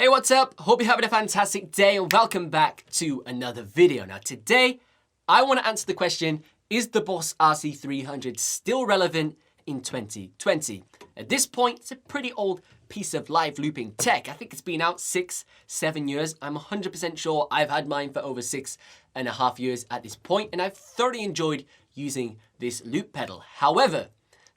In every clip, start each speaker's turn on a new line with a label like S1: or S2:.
S1: Hey, what's up? Hope you're having a fantastic day and welcome back to another video. Now today, I want to answer the question, is the Boss RC-300 still relevant in 2020? At this point, it's a pretty old piece of live looping tech. I think it's been out 6-7 years. I'm 100% sure I've had mine for over 6.5 years at this point, and I've thoroughly enjoyed using this loop pedal. However,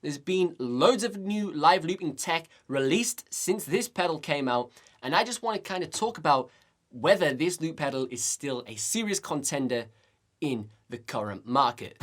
S1: there's been loads of new live looping tech released since this pedal came out, and I just want to kind of talk about whether this loop pedal is still a serious contender in the current market.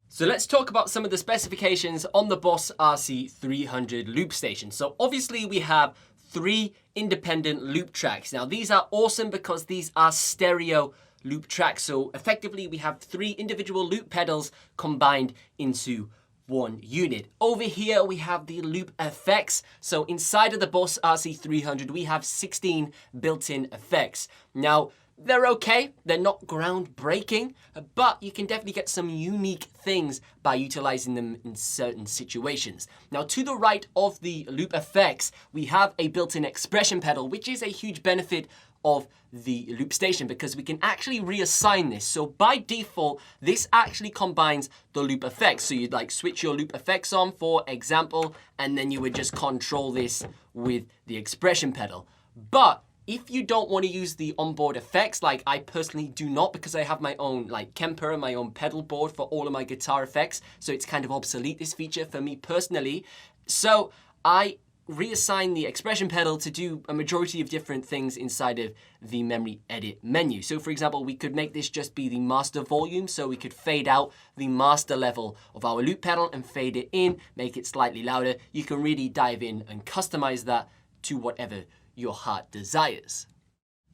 S1: So let's talk about some of the specifications on the Boss RC-300 loop station. So obviously we have 3 independent loop tracks. Now these are awesome because these are stereo loop tracks. So effectively we have 3 individual loop pedals combined into one unit. Over here we have the loop effects. So inside of the Boss RC-300 we have 16 built-in effects. Now they're okay, they're not groundbreaking, but you can definitely get some unique things by utilizing them in certain situations. Now to the right of the loop effects, we have a built-in expression pedal, which is a huge benefit of the loop station because we can actually reassign this. So by default, this actually combines the loop effects. So you'd like switch your loop effects on, for example, and then you would just control this with the expression pedal. But if you don't want to use the onboard effects, like I personally do not because I have my own like Kemper and my own pedal board for all of my guitar effects, so it's kind of obsolete, this feature for me personally. So I reassign the expression pedal to do a majority of different things inside of the memory edit menu. So for example, we could make this just be the master volume, so we could fade out the master level of our loop pedal and fade it in, make it slightly louder. You can really dive in and customize that to whatever your heart desires.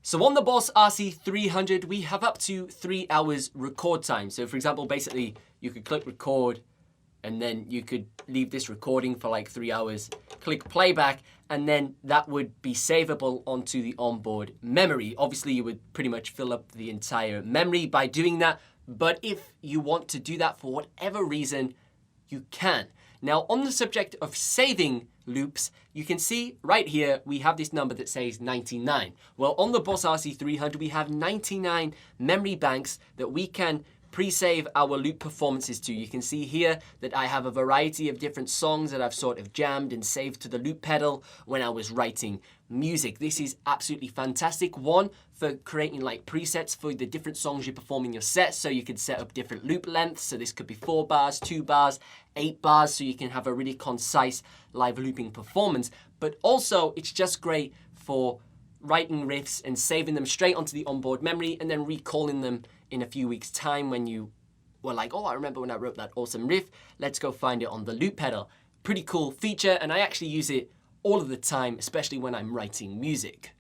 S1: So on the Boss RC-300, we have up to 3 hours record time. So for example, basically you could click record and then you could leave this recording for like 3 hours, click playback, and then that would be savable onto the onboard memory. Obviously you would pretty much fill up the entire memory by doing that, but if you want to do that for whatever reason, you can. Now on the subject of saving loops, you can see right here we have this number that says 99. Well, on the Boss RC-300 we have 99 memory banks that we can pre-save our loop performances to. You can see here that I have a variety of different songs that I've sort of jammed and saved to the loop pedal when I was writing music. This is absolutely fantastic. One, for creating like presets for the different songs you perform in your set, so you can set up different loop lengths. So this could be 4 bars, 2 bars, 8 bars, so you can have a really concise live looping performance. But also it's just great for writing riffs and saving them straight onto the onboard memory and then recalling them in a few weeks time when you were like, oh, I remember when I wrote that awesome riff, let's go find it on the loop pedal. Pretty cool feature, and I actually use it all of the time, especially when I'm writing music.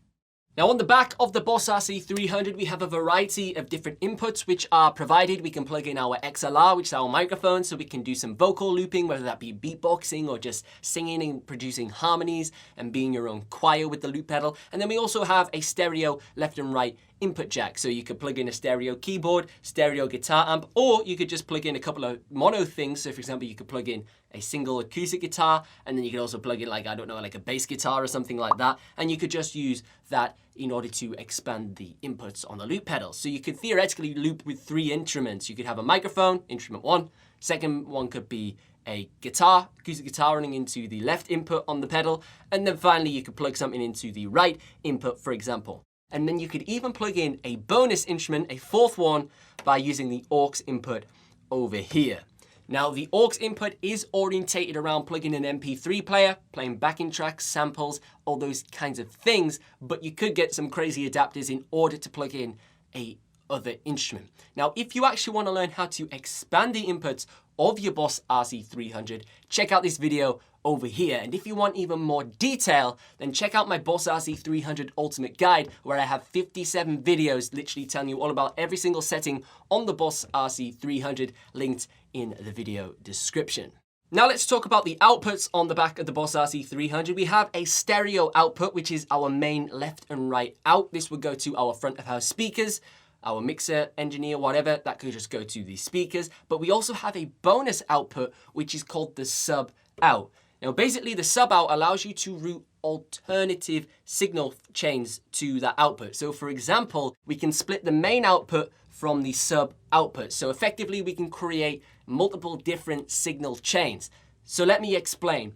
S1: Now on the back of the Boss RC-300, we have a variety of different inputs which are provided. We can plug in our XLR, which is our microphone, so we can do some vocal looping, whether that be beatboxing or just singing and producing harmonies and being your own choir with the loop pedal. And then we also have a stereo left and right input jack. So you could plug in a stereo keyboard, stereo guitar amp, or you could just plug in a couple of mono things. So for example, you could plug in a single acoustic guitar, and then you could also plug in like, I don't know, like a bass guitar or something like that. And you could just use that in order to expand the inputs on the loop pedal. So you could theoretically loop with 3 instruments. You could have a microphone, instrument 1. Second one could be a guitar, acoustic guitar running into the left input on the pedal. And then finally, you could plug something into the right input, for example. And then you could even plug in a bonus instrument, a 4th one, by using the aux input over here. Now the aux input is orientated around plugging in an MP3 player, playing backing tracks, samples, all those kinds of things, but you could get some crazy adapters in order to plug in a other instrument. Now, if you actually want to learn how to expand the inputs of your Boss RC-300, check out this video over here. And if you want even more detail, then check out my Boss RC-300 Ultimate Guide, where I have 57 videos literally telling you all about every single setting on the Boss RC-300, linked in the video description. Now let's talk about the outputs on the back of the Boss RC-300. We have a stereo output, which is our main left and right out. This would go to our front of house speakers. our mixer engineer, whatever, that could just go to the speakers. But we also have a bonus output, which is called the sub out. Now, basically, the sub out allows you to route alternative signal chains to that output. So for example, we can split the main output from the sub output. So effectively, we can create multiple different signal chains. So let me explain.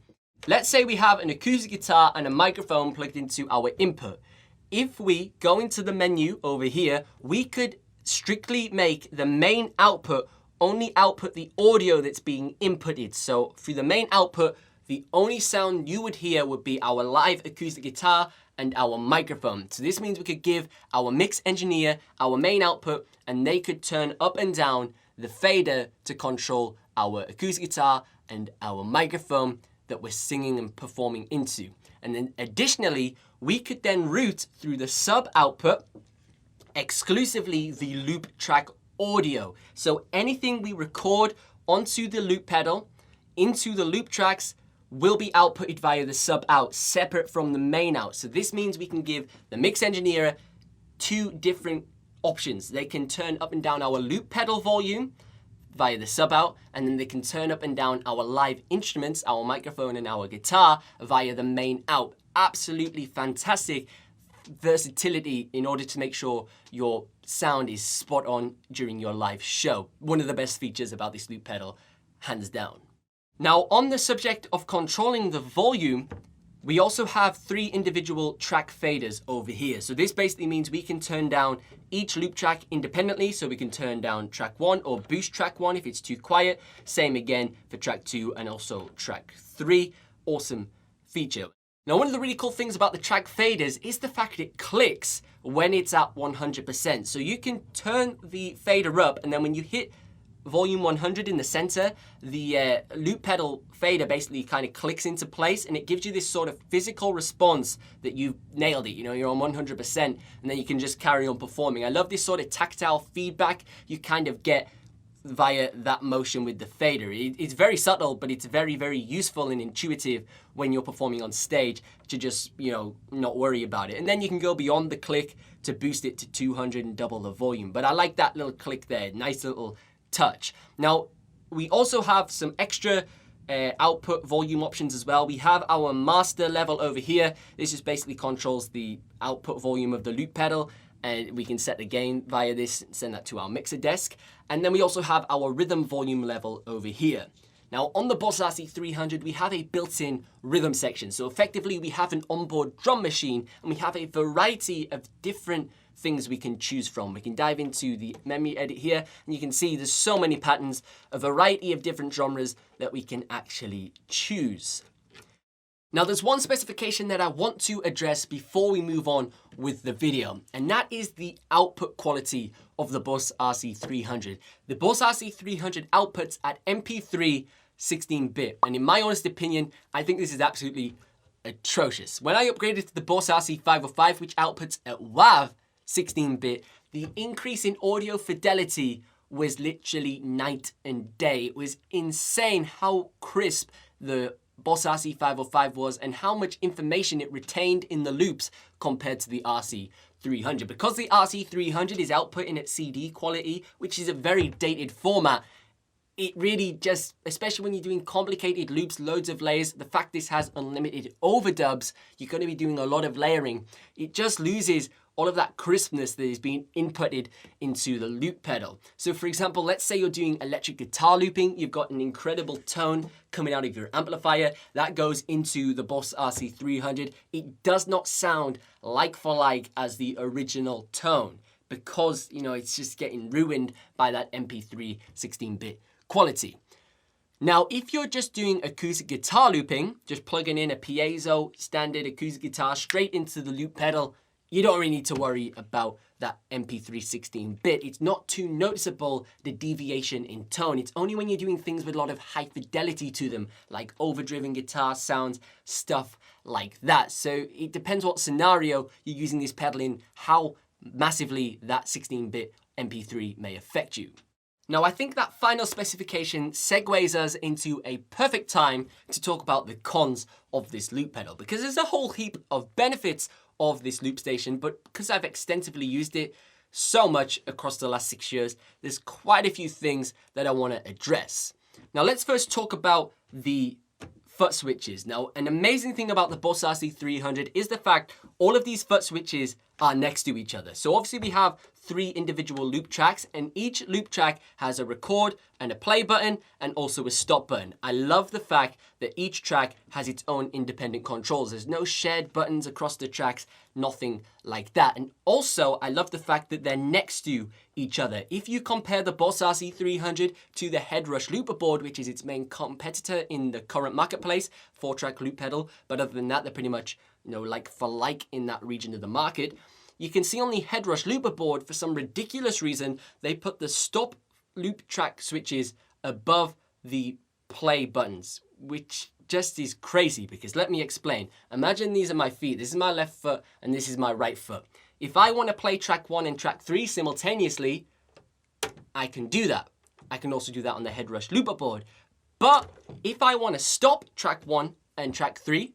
S1: Let's say we have an acoustic guitar and a microphone plugged into our input. If we go into the menu over here, we could strictly make the main output only output the audio that's being inputted. So through the main output, the only sound you would hear would be our live acoustic guitar and our microphone. So this means we could give our mix engineer our main output, and they could turn up and down the fader to control our acoustic guitar and our microphone that we're singing and performing into. And then additionally, we could then route through the sub output exclusively the loop track audio. So anything we record onto the loop pedal, into the loop tracks, will be outputted via the sub out, separate from the main out. So this means we can give the mix engineer two different options. They can turn up and down our loop pedal volume via the sub out, and then they can turn up and down our live instruments, our microphone and our guitar, via the main out. Absolutely fantastic versatility in order to make sure your sound is spot on during your live show. One of the best features about this loop pedal, hands down. Now, on the subject of controlling the volume, we also have 3 individual track faders over here. So this basically means we can turn down each loop track independently. So we can turn down track 1 or boost track 1 if it's too quiet. Same again for track 2 and also track 3. Awesome feature. Now, one of the really cool things about the track faders is the fact it clicks when it's at 100%. So you can turn the fader up, and then when you hit volume 100 in the center, the loop pedal fader basically kind of clicks into place, and it gives you this sort of physical response that you've nailed it. You know, you're on 100%, and then you can just carry on performing. I love this sort of tactile feedback you kind of get via that motion with the fader. It's very subtle, but it's very, very useful and intuitive when you're performing on stage to just, you know, not worry about it. And then you can go beyond the click to boost it to 200 and double the volume. But I like that little click there. Nice little touch. Now, we also have some extra output volume options as well. We have our master level over here. This just basically controls the output volume of the loop pedal, and we can set the gain via this and send that to our mixer desk. And then we also have our rhythm volume level over here. Now, on the Boss RC-300, we have a built-in rhythm section. So effectively, we have an onboard drum machine, and we have a variety of different things we can choose from. We can dive into the memory edit here, and you can see there's so many patterns, a variety of different genres that we can actually choose. Now, there's one specification that I want to address before we move on with the video, and that is the output quality of the Boss RC-300. The Boss RC-300 outputs at MP3 16-bit, and in my honest opinion, I think this is absolutely atrocious. When I upgraded to the Boss RC-505, which outputs at WAV 16-bit, the increase in audio fidelity was literally night and day. It was insane how crisp the Boss RC-505 was and how much information it retained in the loops compared to the RC-300. Because the RC-300 is outputting at CD quality, which is a very dated format, it really just, especially when you're doing complicated loops, loads of layers, the fact this has unlimited overdubs, you're going to be doing a lot of layering. It just loses all of that crispness that is being inputted into the loop pedal. So for example, let's say you're doing electric guitar looping, you've got an incredible tone coming out of your amplifier, that goes into the Boss RC-300. It does not sound like for like as the original tone because, you know, it's just getting ruined by that MP3 16-bit quality. Now, if you're just doing acoustic guitar looping, just plugging in a piezo standard acoustic guitar straight into the loop pedal, you don't really need to worry about that MP3 16-bit. It's not too noticeable, the deviation in tone. It's only when you're doing things with a lot of high fidelity to them, like overdriven guitar sounds, stuff like that. So it depends what scenario you're using this pedal in, how massively that 16-bit MP3 may affect you. Now, I think that final specification segues us into a perfect time to talk about the cons of this loop pedal, because there's a whole heap of benefits of this loop station, but because I've extensively used it, so much across the last 6 years, there's quite a few things that I want to address. Now let's first talk about the foot switches. Now, an amazing thing about the Boss RC-300 is the fact all of these foot switches are next to each other. So obviously we have 3 individual loop tracks, and each loop track has a record and a play button and also a stop button. I love the fact that each track has its own independent controls. There's no shared buttons across the tracks, nothing like that. And also I love the fact that they're next to each other. If you compare the Boss RC-300 to the HeadRush Looperboard, which is its main competitor in the current marketplace, 4-track loop pedal, but other than that, they're pretty much, you know, like for like in that region of the market. You can see on the HeadRush Looperboard, for some ridiculous reason, they put the stop loop track switches above the play buttons, which just is crazy, because let me explain. Imagine these are my feet. This is my left foot and this is my right foot. If I want to play track 1 and track 3 simultaneously, I can do that. I can also do that on the HeadRush Looperboard. But if I want to stop track 1 and track 3,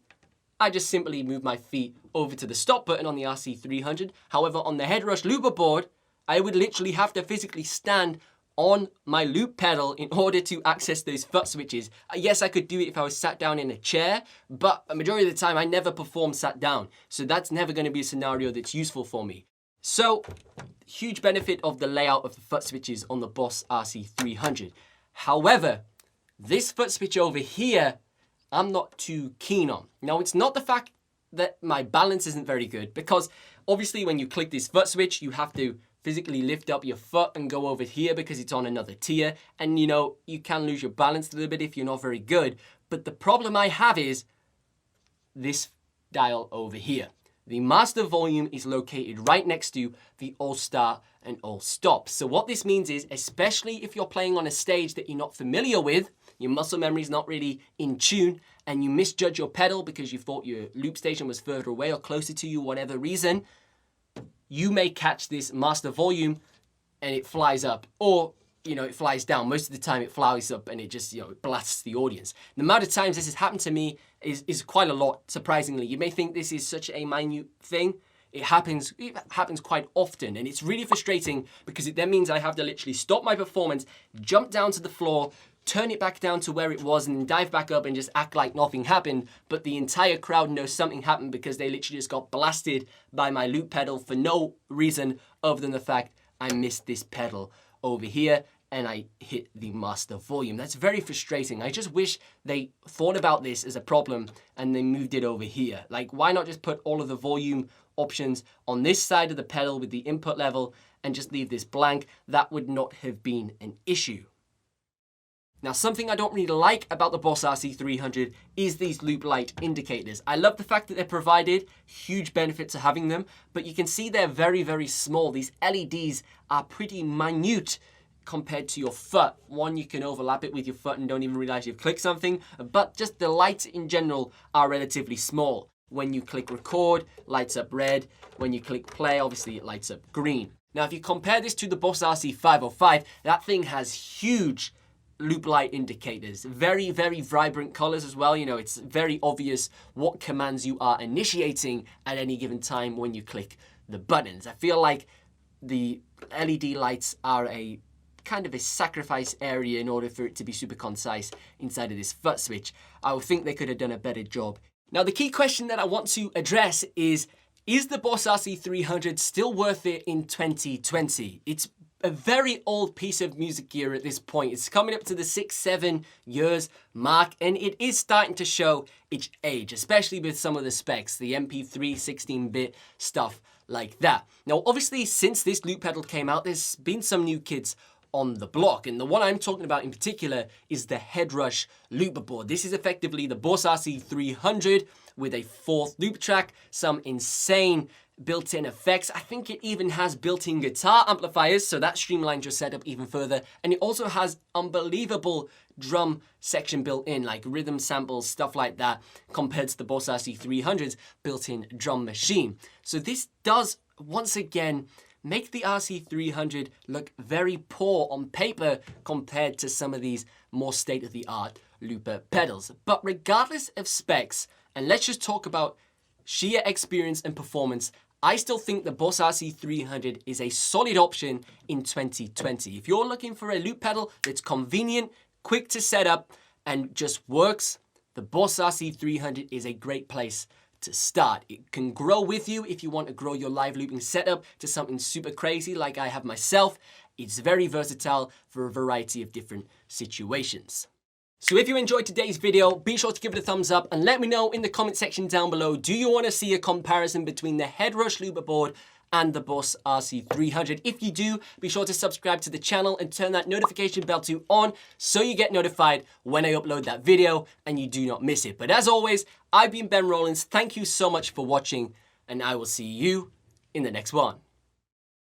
S1: I just simply move my feet over to the stop button on the RC-300. However, on the HeadRush Looperboard, I would literally have to physically stand on my loop pedal in order to access those foot switches. Yes, I could do it if I was sat down in a chair, but a majority of the time I never perform sat down. So that's never going to be a scenario that's useful for me. So, huge benefit of the layout of the foot switches on the Boss RC-300. However, this foot switch over here, I'm not too keen on. Now, it's not the fact that my balance isn't very good, because obviously when you click this foot switch, you have to physically lift up your foot and go over here because it's on another tier. And you know, you can lose your balance a little bit if you're not very good. But the problem I have is this dial over here. The master volume is located right next to the all start and all stop. So what this means is, especially if you're playing on a stage that you're not familiar with, your muscle memory is not really in tune, and you misjudge your pedal because you thought your loop station was further away or closer to you, whatever reason, you may catch this master volume and it flies up, or you know, it flies down. Most of the time it flies up and it just, you know, it blasts the audience. The amount of times this has happened to me is quite a lot, surprisingly. You may think this is such a minute thing. It happens quite often, and it's really frustrating because it then means I have to literally stop my performance, jump down to the floor, turn it back down to where it was, and then dive back up and just act like nothing happened. But the entire crowd knows something happened because they literally just got blasted by my loop pedal for no reason other than the fact I missed this pedal over here and I hit the master volume. That's very frustrating. I just wish they thought about this as a problem and they moved it over here. Like, why not just put all of the volume options on this side of the pedal with the input level and just leave this blank? That would not have been an issue. Now, something I don't really like about the Boss RC-300 is these loop light indicators. I love the fact that they're provided, huge benefit to having them, but you can see they're very, very small. These LEDs are pretty minute compared to your foot. One, you can overlap it with your foot and don't even realize you've clicked something, but just the lights in general are relatively small. When you click record, lights up red. When you click play, obviously it lights up green. Now, if you compare this to the Boss RC-505, that thing has huge loop light indicators, very, very vibrant colors as well. You know, it's very obvious what commands you are initiating at any given time when you click the buttons. I feel like the LED lights are a kind of a sacrifice area in order for it to be super concise inside of this foot switch. I would think they could have done a better job. Now, the key question that I want to address is the Boss RC-300 still worth it in 2020? It's a very old piece of music gear at this point. It's coming up to the 6-7 years mark, and it is starting to show its age, especially with some of the specs, the MP3 16-bit stuff like that. Now, obviously, since this loop pedal came out, there's been some new kids on the block, and the one I'm talking about in particular is the HeadRush Looperboard. This is effectively the Boss RC-300 with a 4th loop track, some insane built-in effects. I think it even has built-in guitar amplifiers, so that streamlines your setup even further. And it also has unbelievable drum section built in, like rhythm samples, stuff like that, compared to the Boss RC-300's built-in drum machine. So this does, once again, make the RC-300 look very poor on paper compared to some of these more state-of-the-art looper pedals. But regardless of specs, and let's just talk about sheer experience and performance, I still think the Boss RC-300 is a solid option in 2020. If you're looking for a loop pedal that's convenient, quick to set up, and just works, the Boss RC-300 is a great place to start. It can grow with you if you want to grow your live looping setup to something super crazy like I have myself. It's very versatile for a variety of different situations. So if you enjoyed today's video, be sure to give it a thumbs up and let me know in the comment section down below, do you want to see a comparison between the HeadRush Looperboard and the Boss RC-300? If you do, be sure to subscribe to the channel and turn that notification bell to on so you get notified when I upload that video and you do not miss it. But as always, I've been Ben Rowlands. Thank you so much for watching, and I will see you in the next one.